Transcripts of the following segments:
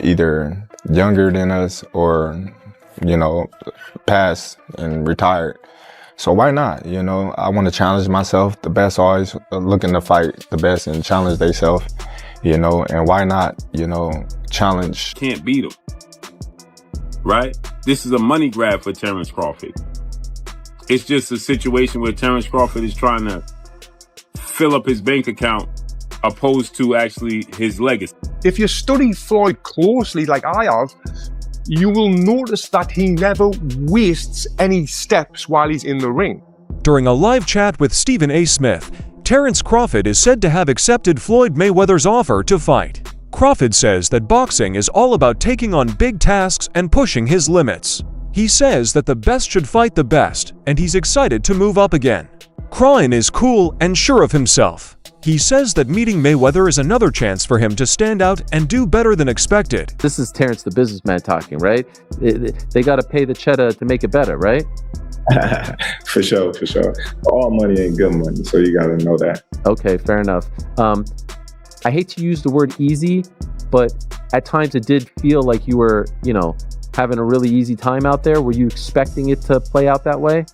either younger than us or, you know, passed and retired. So why not? You know, I want to challenge myself. The best always looking to fight the best and challenge themselves, you know, and why not, you know, challenge. Can't beat him, right? This is a money grab for Terence Crawford. It's just a situation where Terence Crawford is trying to fill up his bank account opposed to actually his legacy. If you study Floyd closely, like I have, you will notice that he never wastes any steps while he's in the ring. During a live chat with Stephen A. Smith, Terence Crawford is said to have accepted Floyd Mayweather's offer to fight. Crawford says that boxing is all about taking on big tasks and pushing his limits. He says that the best should fight the best, and he's excited to move up again. Crawford is cool and sure of himself. He says that meeting Mayweather is another chance for him to stand out and do better than expected. This is Terence the businessman talking, right? They got to pay the cheddar to make it better, right? For sure, for sure. All money ain't good money, so you got to know that. Okay, fair enough. I hate to use the word easy, but at times it did feel like you were, you know, having a really easy time out there. Were you expecting it to play out that way?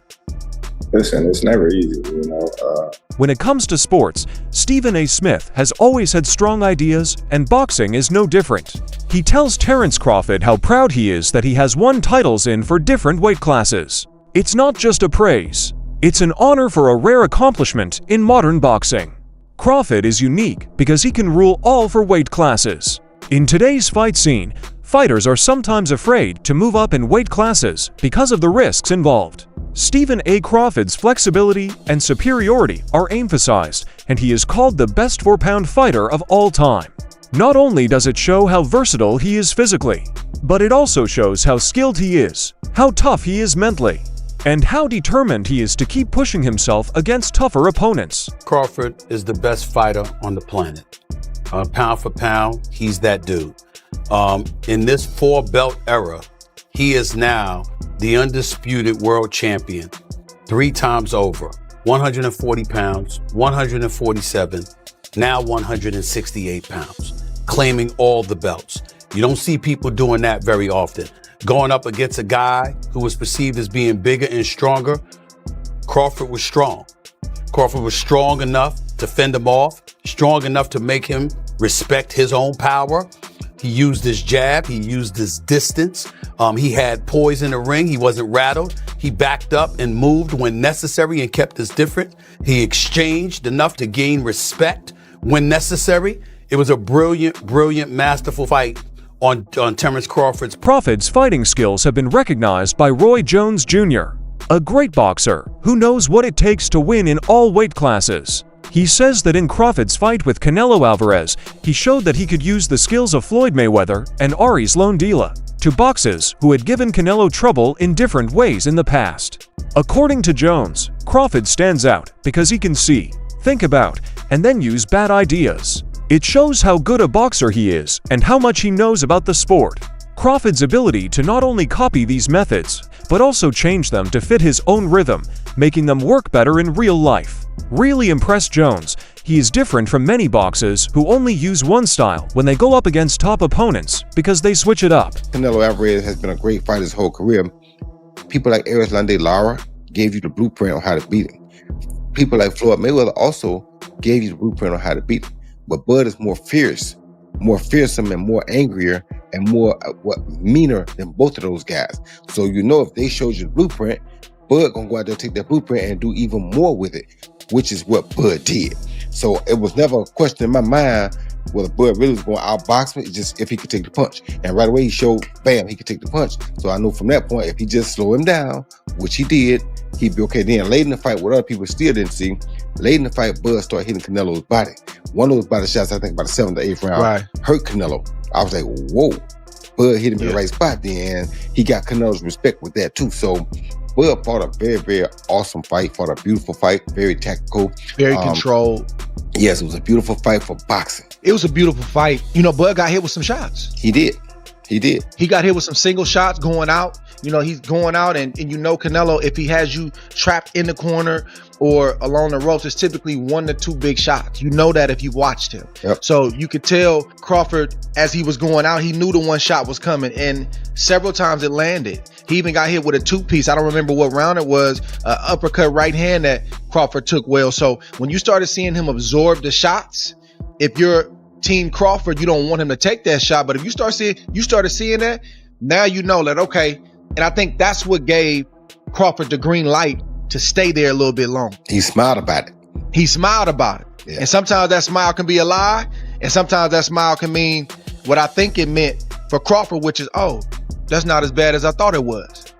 Listen, it's never easy, you know. When it comes to sports, Stephen A. Smith has always had strong ideas, and boxing is no different. He tells Terence Crawford how proud he is that he has won titles in for different weight classes. It's not just a praise, it's an honor for a rare accomplishment in modern boxing. Crawford is unique because he can rule all four weight classes. In today's fight scene, fighters are sometimes afraid to move up in weight classes because of the risks involved. Stephen A. Crawford's flexibility and superiority are emphasized, and he is called the best 4-pound fighter of all time. Not only does it show how versatile he is physically, but it also shows how skilled he is, how tough he is mentally, and how determined he is to keep pushing himself against tougher opponents. Crawford is the best fighter on the planet. Pound for pound, he's that dude. In this 4-belt era, he is now the undisputed world champion 3 times over. 140 pounds, 147, now 168 pounds, claiming all the belts. You don't see people doing that very often. Going up against a guy who was perceived as being bigger and stronger, Crawford was strong. Crawford was strong enough to fend him off, strong enough to make him respect his own power. He used his jab, he used his distance. He had poise in the ring, he wasn't rattled. He backed up and moved when necessary and kept us different. He exchanged enough to gain respect when necessary. It was a brilliant, masterful fight on Terence Crawford's. Crawford's fighting skills have been recognized by Roy Jones Jr., a great boxer who knows what it takes to win in all weight classes. He says that in Crawford's fight with Canelo Alvarez, he showed that he could use the skills of Floyd Mayweather and Aries Londila, two boxers who had given Canelo trouble in different ways in the past. According to Jones, Crawford stands out because he can see, think about, and then use bad ideas. It shows how good a boxer he is and how much he knows about the sport. Crawford's ability to not only copy these methods, but also change them to fit his own rhythm, making them work better in real life, really impressed Jones. He is different from many boxers who only use one style when they go up against top opponents because they switch it up. Canelo Alvarez has been a great fighter his whole career. People like Aries Londila gave you the blueprint on how to beat him. People like Floyd Mayweather also gave you the blueprint on how to beat him. But Bud is more fierce, more fearsome and more angrier and more meaner than both of those guys. So you know if they showed you the blueprint, Bud gonna go out there and take that blueprint and do even more with it, which is what Bud did. So it was never a question in my mind whether Bud really was going to outbox me, it's just if he could take the punch. And right away he showed, bam, he could take the punch. So I know from that point, if he just slow him down, which he did, he'd be okay. Then late in the fight, what other people still didn't see, late in the fight, Bud started hitting Canelo's body. One of those body shots, I think about the 7th or 8th round, hurt Canelo. I was like, whoa. Bud hit him in the right spot then, and he got Canelo's respect with that too. So Bud fought a very, very awesome fight, fought a beautiful fight, very tactical. Very controlled. Yes, it was a beautiful fight for boxing. It was a beautiful fight. You know, Bud got hit with some shots. He did. He did. He got hit with some single shots going out. You know, he's going out and you know Canelo, if he has you trapped in the corner or along the ropes, it's typically 1 to 2 big shots. You know that if you watched him. Yep. So you could tell Crawford, as he was going out, he knew the one shot was coming, and several times it landed. He even got hit with a 2-piece. I don't remember what round it was, uppercut right hand that Crawford took well. So when you started seeing him absorb the shots, if you're Team Crawford, you don't want him to take that shot. But if you started seeing that, now you know that, okay. And I think that's what gave Crawford the green light to stay there a little bit longer. He smiled about it. He smiled about it. Yeah. And sometimes that smile can be a lie. And sometimes that smile can mean what I think it meant for Crawford, which is, oh, that's not as bad as I thought it was.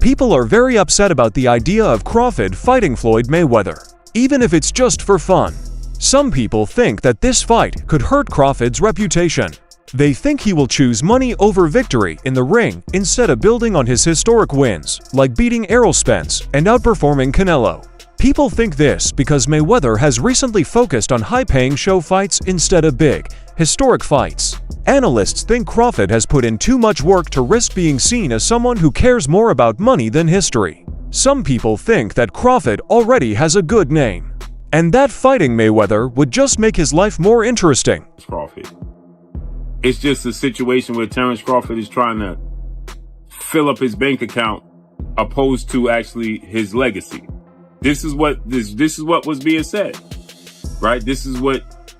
People are very upset about the idea of Crawford fighting Floyd Mayweather, even if it's just for fun. Some people think that this fight could hurt Crawford's reputation. They think he will choose money over victory in the ring instead of building on his historic wins, like beating Errol Spence and outperforming Canelo. People think this because Mayweather has recently focused on high-paying show fights instead of big, historic fights. Analysts think Crawford has put in too much work to risk being seen as someone who cares more about money than history. Some people think that Crawford already has a good name, and that fighting Mayweather would just make his life more interesting. Crawford. It's just a situation where Terence Crawford is trying to fill up his bank account opposed to actually his legacy. This is what was being said, right? This is what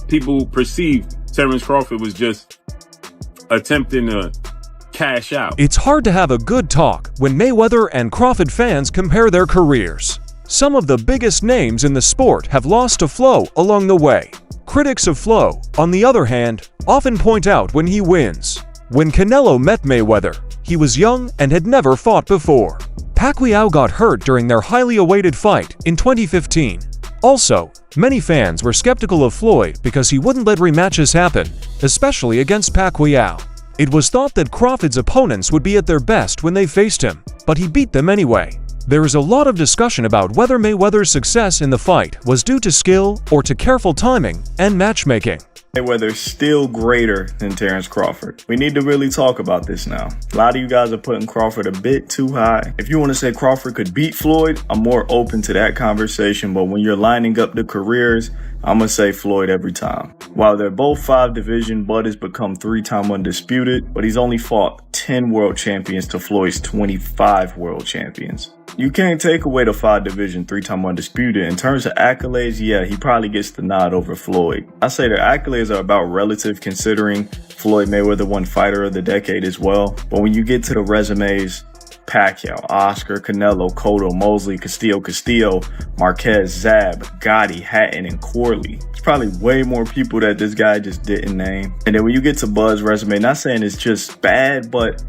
people perceived. Terence Crawford was just attempting to cash out. It's hard to have a good talk when Mayweather and Crawford fans compare their careers. Some of the biggest names in the sport have lost to Flo along the way. Critics of Flo, on the other hand, often point out when he wins. When Canelo met Mayweather, he was young and had never fought before. Pacquiao got hurt during their highly awaited fight in 2015. Also, many fans were skeptical of Floyd because he wouldn't let rematches happen, especially against Pacquiao. It was thought that Crawford's opponents would be at their best when they faced him, but he beat them anyway. There is a lot of discussion about whether Mayweather's success in the fight was due to skill or to careful timing and matchmaking. Mayweather's still greater than Terence Crawford. We need to really talk about this now. A lot of you guys are putting Crawford a bit too high. If you want to say Crawford could beat Floyd, I'm more open to that conversation, but when you're lining up the careers, I'm going to say Floyd every time. While they're both 5 division, Bud has become 3-time undisputed, but he's only fought 10 world champions to Floyd's 25 world champions. You can't take away the 5 division, 3-time undisputed. In terms of accolades, yeah, he probably gets the nod over Floyd. I say their accolades are about relative, considering Floyd Mayweather won Fighter of the Decade as well. But when you get to the resumes, Pacquiao, Oscar, Canelo, Cotto, Mosley, Castillo, Marquez, Zab, Gotti, Hatton, and Corley. There's probably way more people that this guy just didn't name. And then when you get to Bud's resume, not saying it's just bad, but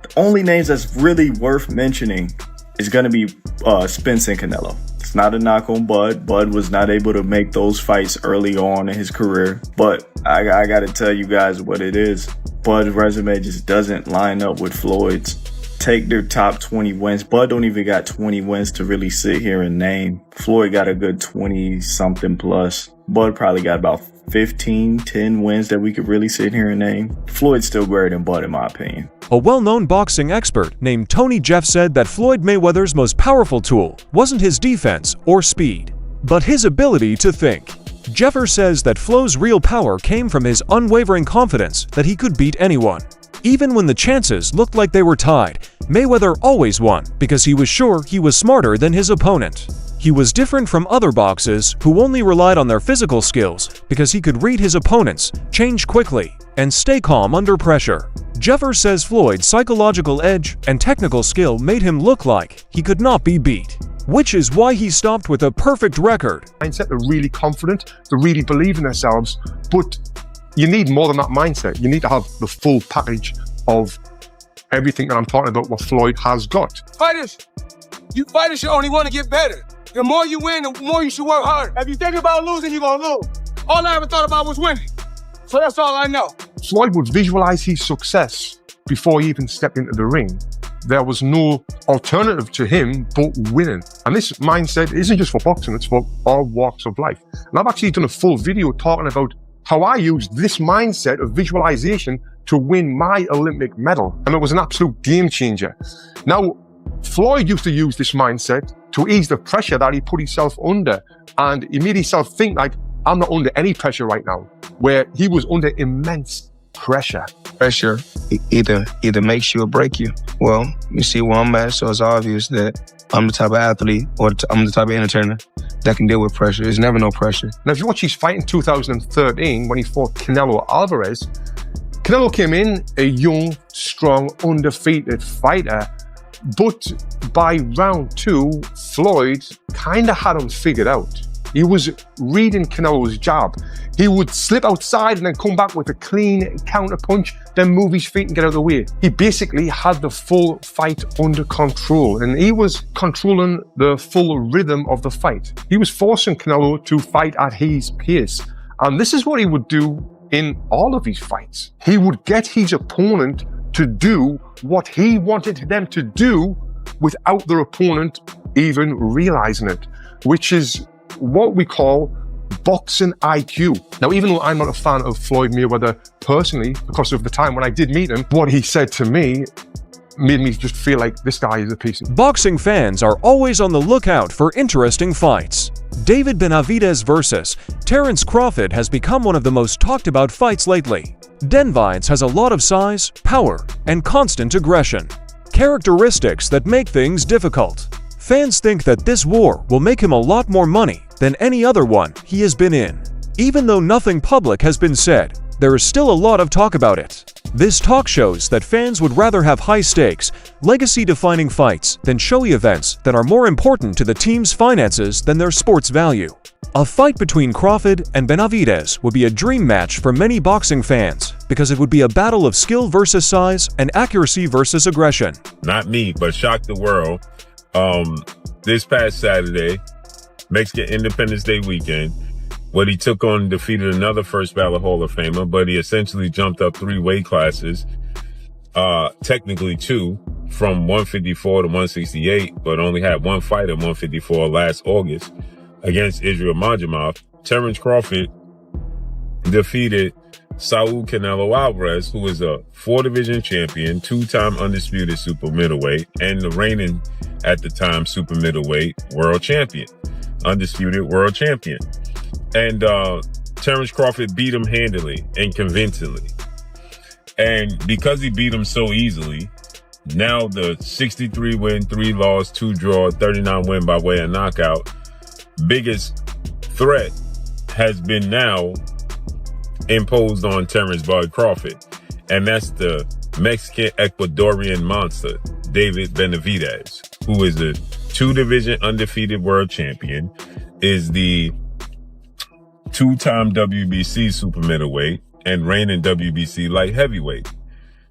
the only names that's really worth mentioning is going to be Spence and Canelo. It's not a knock on Bud. Bud was not able to make those fights early on in his career. But I got to tell you guys what it is. Bud's resume just doesn't line up with Floyd's. Take their top 20 wins. Bud don't even got 20 wins to really sit here and name. Floyd got a good 20-something plus. Bud probably got about 10 wins that we could really sit here and name. Floyd's still greater than Bud in my opinion. A well-known boxing expert named Tony Jeff said that Floyd Mayweather's most powerful tool wasn't his defense or speed, but his ability to think. Jeffer says that Flo's real power came from his unwavering confidence that he could beat anyone. Even when the chances looked like they were tied, Mayweather always won because he was sure he was smarter than his opponent. He was different from other boxers who only relied on their physical skills because he could read his opponents, change quickly, and stay calm under pressure. Jeffer says Floyd's psychological edge and technical skill made him look like he could not be beat, which is why he stopped with a perfect record. Mindset, they're really confident, they really believe in themselves, but you need more than that mindset. You need to have the full package of everything that I'm talking about, what Floyd has got. Fighters should only want to get better. The more you win, the more you should work hard. If you think about losing, you're going to lose. All I ever thought about was winning. So that's all I know. Floyd would visualize his success before he even stepped into the ring. There was no alternative to him but winning. And this mindset isn't just for boxing, it's for all walks of life. And I've actually done a full video talking about how I used this mindset of visualization to win my Olympic medal. And it was an absolute game changer. Now, Floyd used to use this mindset to ease the pressure that he put himself under. And he made himself think like, I'm not under any pressure right now, where he was under immense pressure. Pressure either makes you or break you. Well, you see where I'm at, so it's obvious that I'm the type of athlete or I'm the type of entertainer that can deal with pressure. There's never no pressure. Now, if you watch his fight in 2013 when he fought Canelo Alvarez, Canelo came in a young, strong, undefeated fighter. But by round 2, Floyd kind of had him figured out. He was reading Canelo's jab. He would slip outside and then come back with a clean counter punch, then move his feet and get out of the way. He basically had the full fight under control, and he was controlling the full rhythm of the fight. He was forcing Canelo to fight at his pace. And this is what he would do in all of his fights. He would get his opponent to do what he wanted them to do without their opponent even realizing it, which is what we call boxing IQ. Now, even though I'm not a fan of Floyd Mayweather personally, because of the time when I did meet him, what he said to me made me just feel like this guy is a piece of... Boxing fans are always on the lookout for interesting fights. David Benavidez versus Terence Crawford has become one of the most talked about fights lately. Benavidez has a lot of size, power, and constant aggression, characteristics that make things difficult. Fans think that this war will make him a lot more money than any other one he has been in. Even though nothing public has been said, there is still a lot of talk about it. This talk shows that fans would rather have high-stakes, legacy-defining fights than showy events that are more important to the team's finances than their sports value. A fight between Crawford and Benavidez would be a dream match for many boxing fans because it would be a battle of skill versus size and accuracy versus aggression. Not me, but shock the world. This past Saturday, Mexican Independence Day weekend, what he took on defeated another first ballot Hall of Famer, but he essentially jumped up 3 weight classes, technically 2, from 154 to 168, but only had 1 fight at 154 last August against Israel Majimov. Terence Crawford defeated Saul Canelo Alvarez, who is a 4-division champion, 2-time undisputed super middleweight, and the reigning, at the time, super middleweight world champion, undisputed world champion. And Terence Crawford beat him handily and convincingly. And because he beat him so easily, now the 63 win, 3 loss, 2 draw, 39 win by way of knockout, biggest threat has been now imposed on Terence Bud Crawford. And that's the Mexican Ecuadorian monster, David Benavidez, who is a 2-division undefeated world champion, is the 2-time WBC super middleweight and reigning WBC light heavyweight,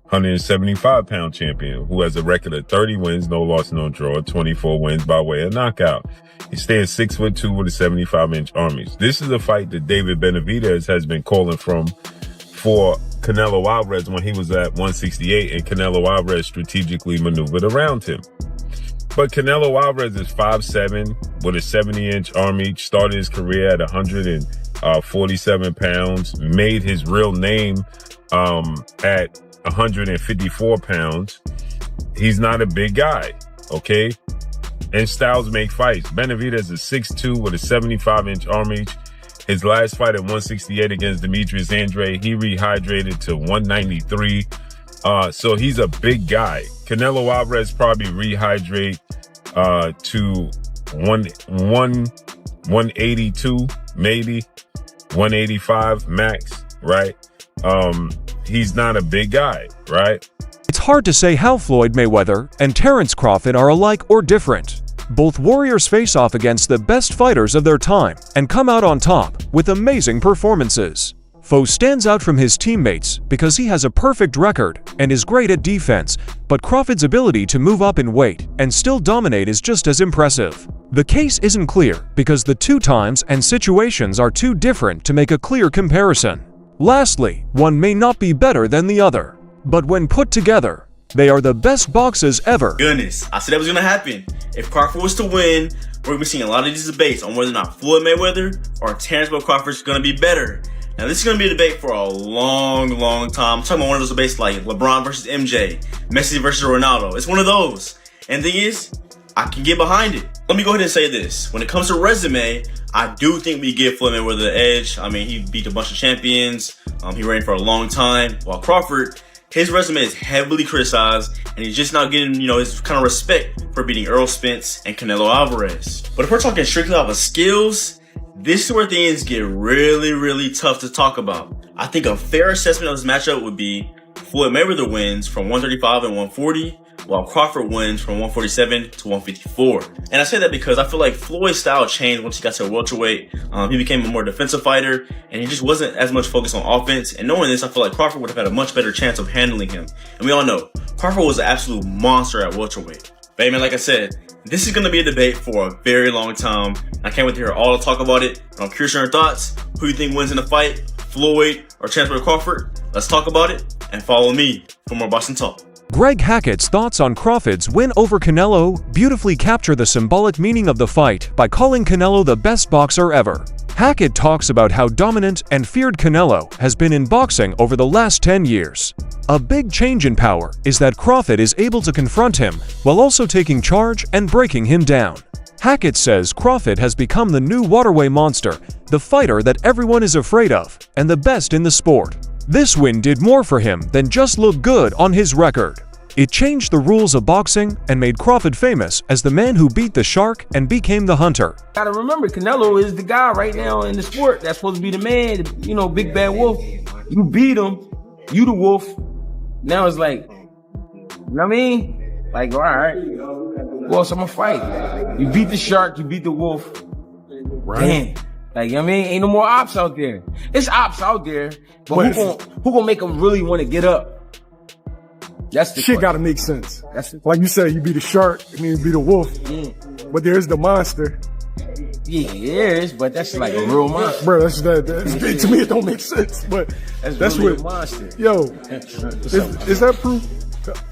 175-pound champion, who has a record of 30 wins, no loss, no draw, 24 wins by way of knockout. He stands 6'2" with a 75-inch arm. This is a fight that David Benavidez has been calling for Canelo Alvarez when he was at 168, and Canelo Alvarez strategically maneuvered around him. But Canelo Alvarez is 5'7" with a 70-inch arm reach, started his career at 147 pounds, made his real name at 154 pounds. He's not a big guy, okay? And styles make fights. Benavidez is 6'2" with a 75-inch arm reach. His last fight at 168 against Demetrius Andrade, he rehydrated to 193. So he's a big guy. Canelo Alvarez probably rehydrate to 182, maybe 185 max, right? He's not a big guy, right? It's hard to say how Floyd Mayweather and Terence Crawford are alike or different. Both warriors face off against the best fighters of their time and come out on top with amazing performances. Foe stands out from his teammates because he has a perfect record and is great at defense, but Crawford's ability to move up in weight and still dominate is just as impressive. The case isn't clear because the 2 times and situations are too different to make a clear comparison. Lastly, one may not be better than the other, but when put together, they are the best boxers ever. Goodness, I said that was going to happen. If Crawford was to win, we're going to be seeing a lot of these debates on whether or not Floyd Mayweather or Terence Crawford is going to be better. Now, this is going to be a debate for a long, long time. I'm talking about one of those debates like LeBron versus MJ, Messi versus Ronaldo. It's one of those. And the thing is, I can get behind it. Let me go ahead and say this. When it comes to resume, I do think we give Floyd Mayweather the edge. I mean, he beat a bunch of champions. He reigned for a long time. While Crawford, his resume is heavily criticized, and he's just not getting, his kind of respect for beating Errol Spence and Canelo Alvarez. But if we're talking strictly off of skills, this is where things get really, really tough to talk about. I think a fair assessment of this matchup would be Floyd Mayweather wins from 135 and 140, while Crawford wins from 147 to 154. And I say that because I feel like Floyd's style changed once he got to welterweight. He became a more defensive fighter, and he just wasn't as much focused on offense. And knowing this, I feel like Crawford would have had a much better chance of handling him. And we all know, Crawford was an absolute monster at welterweight. But hey, man, like I said, this is going to be a debate for a very long time. I can't wait to hear all the talk about it. I'm curious on your thoughts. Who you think wins in the fight? Floyd or Terence Crawford? Let's talk about it, and follow me for more Boston Talk. Greg Hackett's thoughts on Crawford's win over Canelo beautifully capture the symbolic meaning of the fight by calling Canelo the best boxer ever. Hackett talks about how dominant and feared Canelo has been in boxing over the last 10 years. A big change in power is that Crawford is able to confront him while also taking charge and breaking him down. Hackett says Crawford has become the new waterway monster, the fighter that everyone is afraid of, and the best in the sport. This win did more for him than just look good on his record. It changed the rules of boxing and made Crawford famous as the man who beat the shark and became the hunter. Gotta remember, Canelo is the guy right now in the sport that's supposed to be the man, big bad wolf. You beat him, you the wolf. Now it's like, what I mean? Like, all right, who else I'm gonna fight? You beat the shark, you beat the wolf. Right. Damn. Like, ain't no more ops out there. It's ops out there, but who gonna make them really want to get up? That's the shit. Gotta make sense. Like you said, you be the shark and then you be the wolf. But there's the monster. Yeah, it is, but that's like a real monster. Bro, that's to me it don't make sense. But that's really what a monster. Yo, is that proof?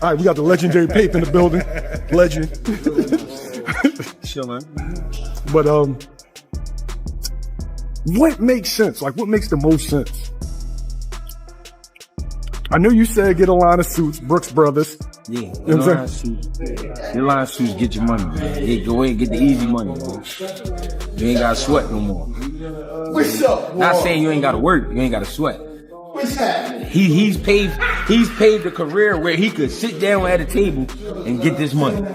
All right, we got the legendary Pape in the building. Legend. Chillin'. But what makes sense? Like, what makes the most sense? I know you said get a line of suits, Brooks Brothers. Yeah, get a line of suits. Get a line of suits, get your money, man. Yeah, go ahead and get the easy money, man. You ain't gotta sweat no more. What's up, Not saying you ain't gotta work, you ain't gotta sweat. What's happening? He's paved a career where he could sit down at a table and get this money.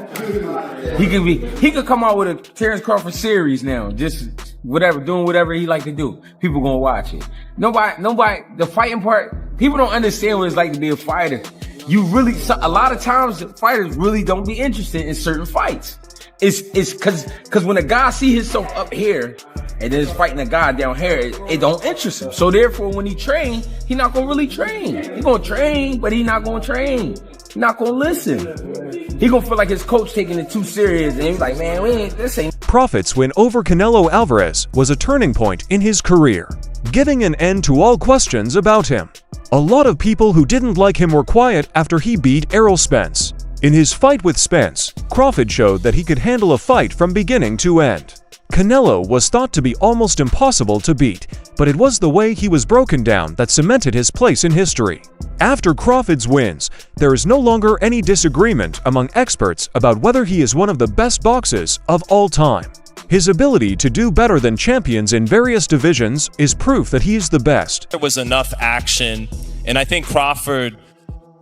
He could come out with a Terence Crawford series now, just doing whatever he like to do. People gonna watch it. Nobody, the fighting part, people don't understand what it's like to be a fighter. A lot of times fighters really don't be interested in certain fights. It's cause when a guy see himself up here and then is fighting a guy down here, it don't interest him. So therefore when he train, he not gonna really train. He gonna train, but he not gonna train. He not gonna listen. He gonna feel like his coach taking it too serious and he's like, man, this ain't. Crawford's win over Canelo Alvarez was a turning point in his career, giving an end to all questions about him. A lot of people who didn't like him were quiet after he beat Errol Spence. In his fight with Spence, Crawford showed that he could handle a fight from beginning to end. Canelo was thought to be almost impossible to beat, but it was the way he was broken down that cemented his place in history. After Crawford's wins, there is no longer any disagreement among experts about whether he is one of the best boxers of all time. His ability to do better than champions in various divisions is proof that he is the best. There was enough action, and I think Crawford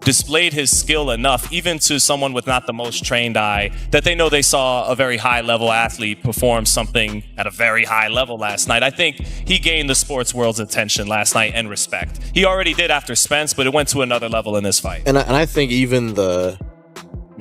displayed his skill enough, even to someone with not the most trained eye, that they know they saw a very high-level athlete perform something at a very high level last night. I think he gained the sports world's attention last night and respect. He already did after Spence, but it went to another level in this fight. And I think even the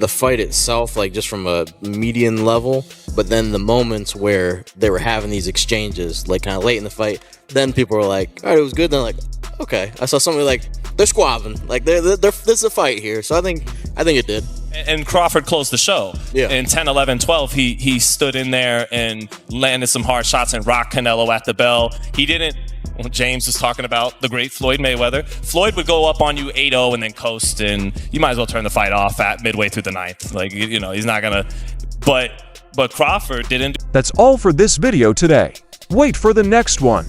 fight itself, like just from a median level, but then the moments where they were having these exchanges, like kind of late in the fight, then people were like, all right, it was good. Then like, okay, I saw somebody like, they're squabbing, like there's a fight here. So I think it did. And Crawford closed the show. Yeah. In 10, 11, 12, he stood in there and landed some hard shots and rocked Canelo at the bell. He didn't. Well, James was talking about the great Floyd Mayweather. Floyd would go up on you 8-0 and then coast, and you might as well turn the fight off at midway through the ninth. Like, he's not gonna. But Crawford didn't. That's all for this video today. Wait for the next one.